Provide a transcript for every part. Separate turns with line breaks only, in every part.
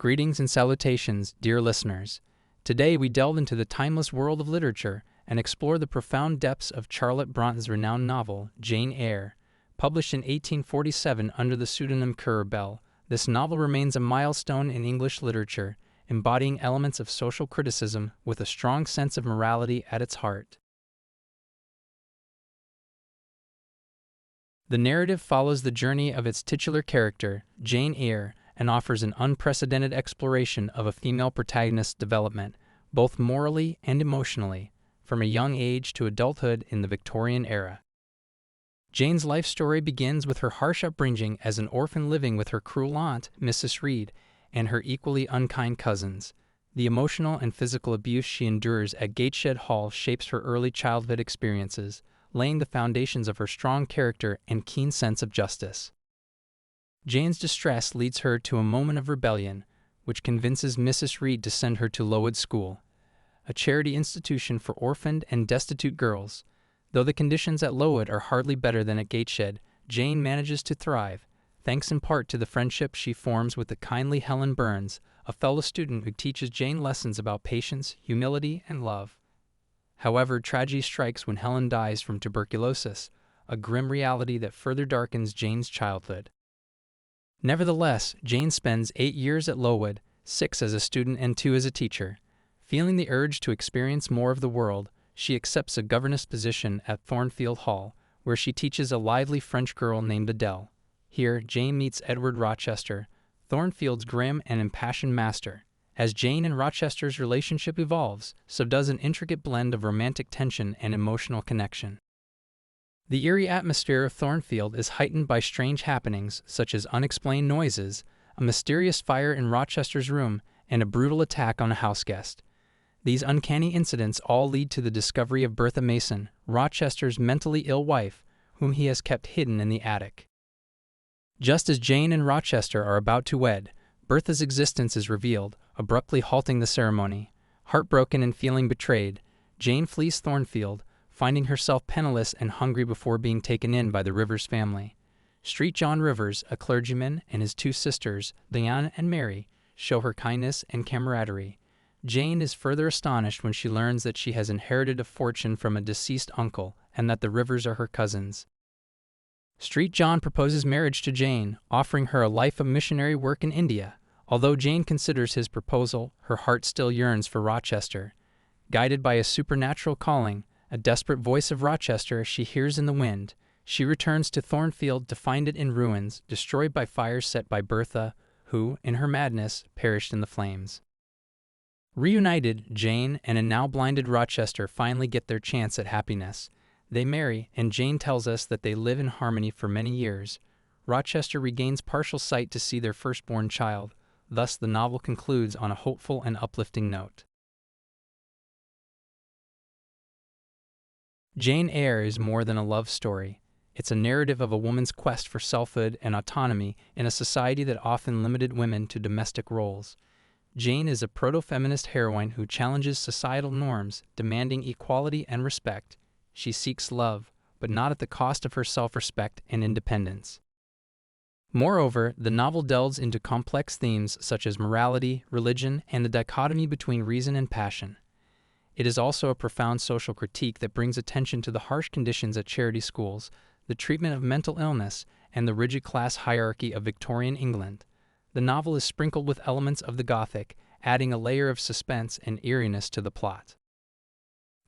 Greetings and salutations, dear listeners. Today we delve into the timeless world of literature and explore the profound depths of Charlotte Brontë's renowned novel, Jane Eyre. Published in 1847 under the pseudonym Currer Bell, this novel remains a milestone in English literature, embodying elements of social criticism with a strong sense of morality at its heart. The narrative follows the journey of its titular character, Jane Eyre, and offers an unprecedented exploration of a female protagonist's development, both morally and emotionally, from a young age to adulthood in the Victorian era. Jane's life story begins with her harsh upbringing as an orphan living with her cruel aunt, Mrs. Reed, and her equally unkind cousins. The emotional and physical abuse she endures at Gateshead Hall shapes her early childhood experiences, laying the foundations of her strong character and keen sense of justice. Jane's distress leads her to a moment of rebellion, which convinces Mrs. Reed to send her to Lowood School, a charity institution for orphaned and destitute girls. Though the conditions at Lowood are hardly better than at Gateshead, Jane manages to thrive, thanks in part to the friendship she forms with the kindly Helen Burns, a fellow student who teaches Jane lessons about patience, humility, and love. However, tragedy strikes when Helen dies from tuberculosis, a grim reality that further darkens Jane's childhood. Nevertheless, Jane spends 8 years at Lowood, 6 as a student and 2 as a teacher. Feeling the urge to experience more of the world, she accepts a governess position at Thornfield Hall, where she teaches a lively French girl named Adele. Here, Jane meets Edward Rochester, Thornfield's grim and impassioned master. As Jane and Rochester's relationship evolves, so does an intricate blend of romantic tension and emotional connection. The eerie atmosphere of Thornfield is heightened by strange happenings such as unexplained noises, a mysterious fire in Rochester's room, and a brutal attack on a houseguest. These uncanny incidents all lead to the discovery of Bertha Mason, Rochester's mentally ill wife, whom he has kept hidden in the attic. Just as Jane and Rochester are about to wed, Bertha's existence is revealed, abruptly halting the ceremony. Heartbroken and feeling betrayed, Jane flees Thornfield, finding herself penniless and hungry before being taken in by the Rivers family. Street John Rivers, a clergyman, and his 2 sisters, Diana and Mary, show her kindness and camaraderie. Jane is further astonished when she learns that she has inherited a fortune from a deceased uncle and that the Rivers are her cousins. Street John proposes marriage to Jane, offering her a life of missionary work in India. Although Jane considers his proposal, her heart still yearns for Rochester. Guided by a supernatural calling, a desperate voice of Rochester she hears in the wind, she returns to Thornfield to find it in ruins, destroyed by fires set by Bertha, who, in her madness, perished in the flames. Reunited, Jane and a now blinded Rochester finally get their chance at happiness. They marry, and Jane tells us that they live in harmony for many years. Rochester regains partial sight to see their firstborn child. Thus, the novel concludes on a hopeful and uplifting note. Jane Eyre is more than a love story. It's a narrative of a woman's quest for selfhood and autonomy in a society that often limited women to domestic roles. Jane is a proto-feminist heroine who challenges societal norms, demanding equality and respect. She seeks love, but not at the cost of her self-respect and independence. Moreover, the novel delves into complex themes such as morality, religion, and the dichotomy between reason and passion. It is also a profound social critique that brings attention to the harsh conditions at charity schools, the treatment of mental illness, and the rigid class hierarchy of Victorian England. The novel is sprinkled with elements of the Gothic, adding a layer of suspense and eeriness to the plot.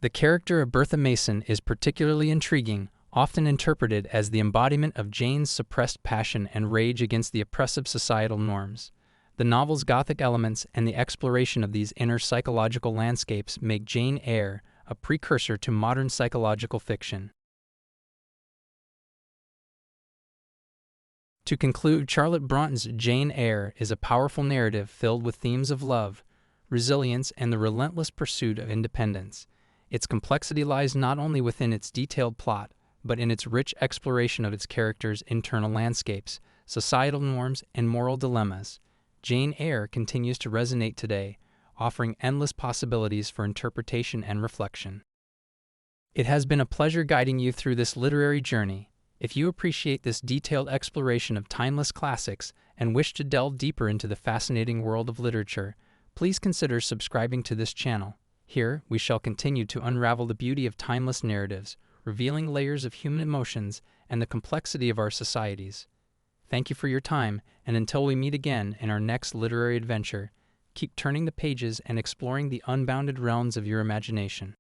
The character of Bertha Mason is particularly intriguing, often interpreted as the embodiment of Jane's suppressed passion and rage against the oppressive societal norms. The novel's Gothic elements and the exploration of these inner psychological landscapes make Jane Eyre a precursor to modern psychological fiction. To conclude, Charlotte Brontë's Jane Eyre is a powerful narrative filled with themes of love, resilience, and the relentless pursuit of independence. Its complexity lies not only within its detailed plot, but in its rich exploration of its characters' internal landscapes, societal norms, and moral dilemmas. Jane Eyre continues to resonate today, offering endless possibilities for interpretation and reflection. It has been a pleasure guiding you through this literary journey. If you appreciate this detailed exploration of timeless classics and wish to delve deeper into the fascinating world of literature, please consider subscribing to this channel. Here, we shall continue to unravel the beauty of timeless narratives, revealing layers of human emotions and the complexity of our societies. Thank you for your time, and until we meet again in our next literary adventure, keep turning the pages and exploring the unbounded realms of your imagination.